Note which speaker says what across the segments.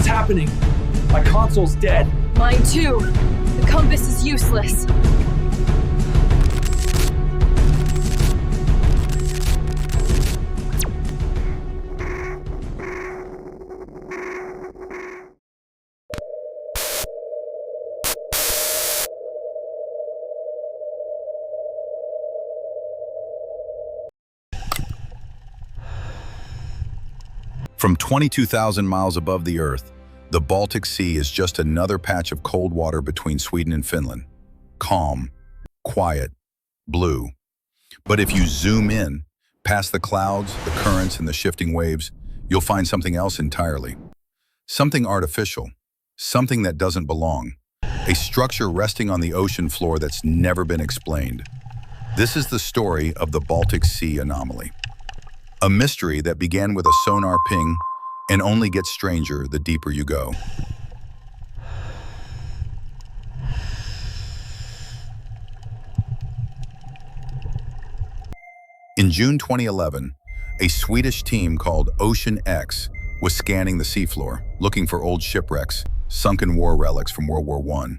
Speaker 1: What's happening? My console's dead.
Speaker 2: Mine too. The compass is useless.
Speaker 3: From 22,000 miles above the Earth, the Baltic Sea is just another patch of cold water between Sweden and Finland. Calm, quiet, blue. But if you zoom in, past the clouds, the currents, and the shifting waves, you'll find something else entirely. Something artificial, something that doesn't belong. A structure resting on the ocean floor that's never been explained. This is the story of the Baltic Sea anomaly. A mystery that began with a sonar ping and only gets stranger the deeper you go. In June 2011, a Swedish team called Ocean X was scanning the seafloor, looking for old shipwrecks, sunken war relics from World War I.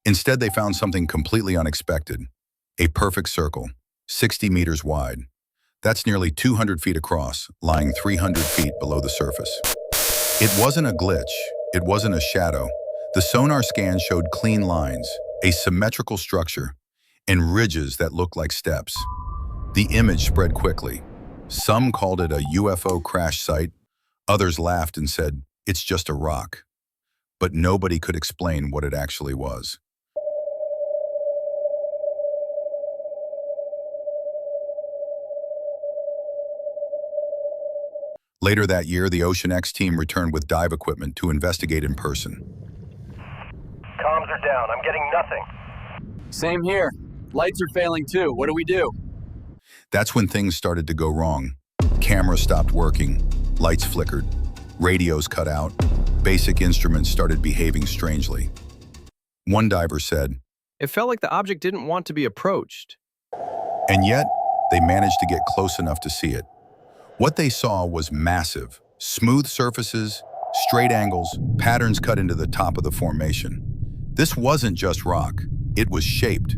Speaker 3: Instead, they found something completely unexpected. A perfect circle, 60 meters wide. That's nearly 200 feet across, lying 300 feet below the surface. It wasn't a glitch. It wasn't a shadow. The sonar scan showed clean lines, a symmetrical structure, and ridges that looked like steps. The image spread quickly. Some called it a UFO crash site. Others laughed and said, it's just a rock. But nobody could explain what it actually was. Later that year, the Ocean X team returned with dive equipment to investigate in person.
Speaker 4: Comms are down. I'm getting nothing.
Speaker 1: Same here. Lights are failing too. What do we do?
Speaker 3: That's when things started to go wrong. Cameras stopped working, lights flickered, radios cut out, basic instruments started behaving strangely. One diver said,
Speaker 5: "It felt like the object didn't want to be approached."
Speaker 3: and yet they managed to get close enough to see it. What they saw was massive, smooth surfaces, straight angles, patterns cut into the top of the formation. This wasn't just rock, it was shaped.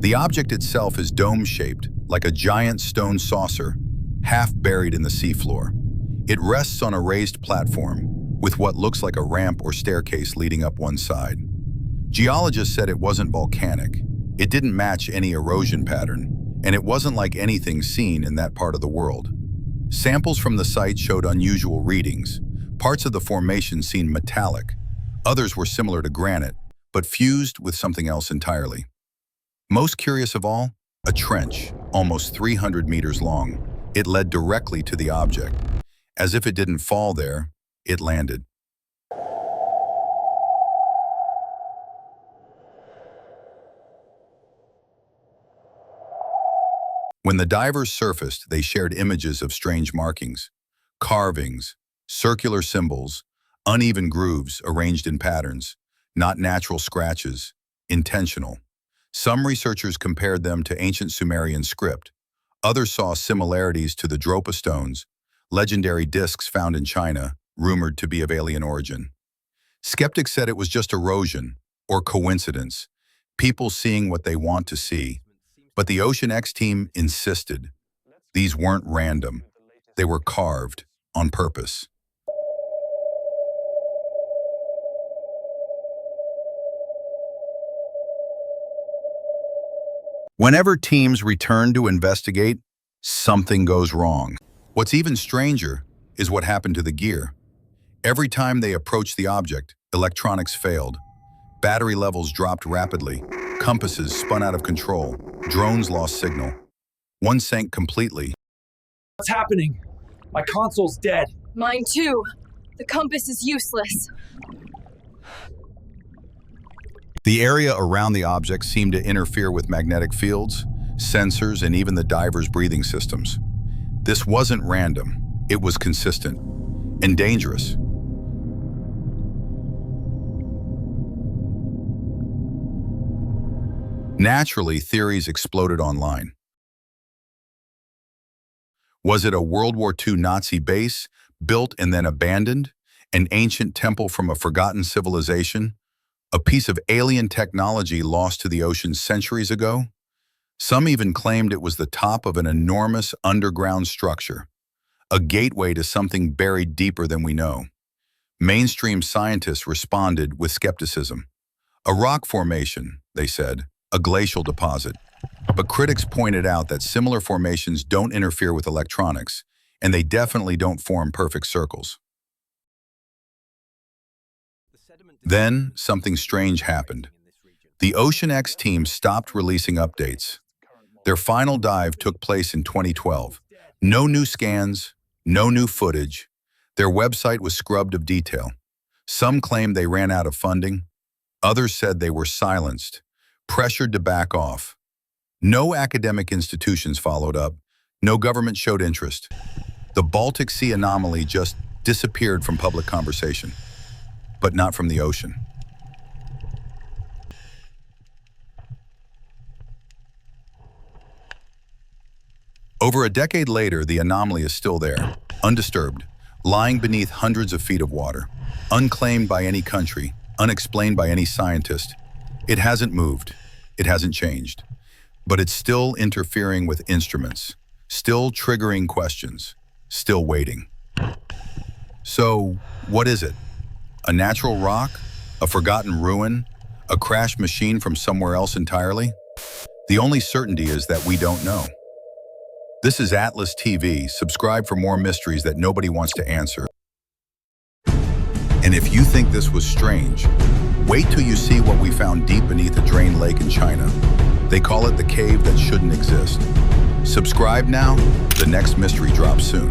Speaker 3: The object itself is dome-shaped, like a giant stone saucer, half buried in the seafloor. It rests on a raised platform, with what looks like a ramp or staircase leading up one side. Geologists said it wasn't volcanic. It didn't match any erosion pattern, and it wasn't like anything seen in that part of the world. Samples from the site showed unusual readings. Parts of the formation seemed metallic. Others were similar to granite, but fused with something else entirely. Most curious of all, a trench, almost 300 meters long. It led directly to the object. As if it didn't fall there, it landed. When the divers surfaced, they shared images of strange markings, carvings, circular symbols, uneven grooves arranged in patterns, not natural scratches, intentional. Some researchers compared them to ancient Sumerian script. Others saw similarities to the Dropa stones, legendary discs found in China, rumored to be of alien origin. Skeptics said it was just erosion or coincidence, people seeing what they want to see. But the Ocean X team insisted. These weren't random. They were carved on purpose. Whenever teams return to investigate, something goes wrong. What's even stranger is what happened to the gear. Every time they approached the object, electronics failed. Battery levels dropped rapidly. Compasses spun out of control. Drones lost signal. One sank completely.
Speaker 1: What's happening? My console's dead.
Speaker 2: Mine too. The compass is useless.
Speaker 3: The area around the object seemed to interfere with magnetic fields, sensors, and even the divers' breathing systems. This wasn't random. It was consistent and dangerous. Naturally, theories exploded online. Was it a World War II Nazi base, built and then abandoned? An ancient temple from a forgotten civilization? A piece of alien technology lost to the ocean centuries ago? Some even claimed it was the top of an enormous underground structure, a gateway to something buried deeper than we know. Mainstream scientists responded with skepticism. A rock formation, they said, a glacial deposit. But critics pointed out that similar formations don't interfere with electronics, and they definitely don't form perfect circles. Then, something strange happened. The Ocean X team stopped releasing updates. Their final dive took place in 2012. No new scans, no new footage. Their website was scrubbed of detail. Some claimed they ran out of funding. Others said they were silenced, pressured to back off. No academic institutions followed up. No government showed interest. The Baltic Sea anomaly just disappeared from public conversation, but not from the ocean. Over a decade later, the anomaly is still there, undisturbed, lying beneath hundreds of feet of water, unclaimed by any country, unexplained by any scientist. It hasn't moved, it hasn't changed, but it's still interfering with instruments, still triggering questions, still waiting. So, what is it? A natural rock? A forgotten ruin? A crashed machine from somewhere else entirely? The only certainty is that we don't know. This is Atlas TV. Subscribe for more mysteries that nobody wants to answer. And if you think this was strange, wait till you see what we found deep beneath a drained lake in China. They call it the cave that shouldn't exist. Subscribe now. The next mystery drops soon.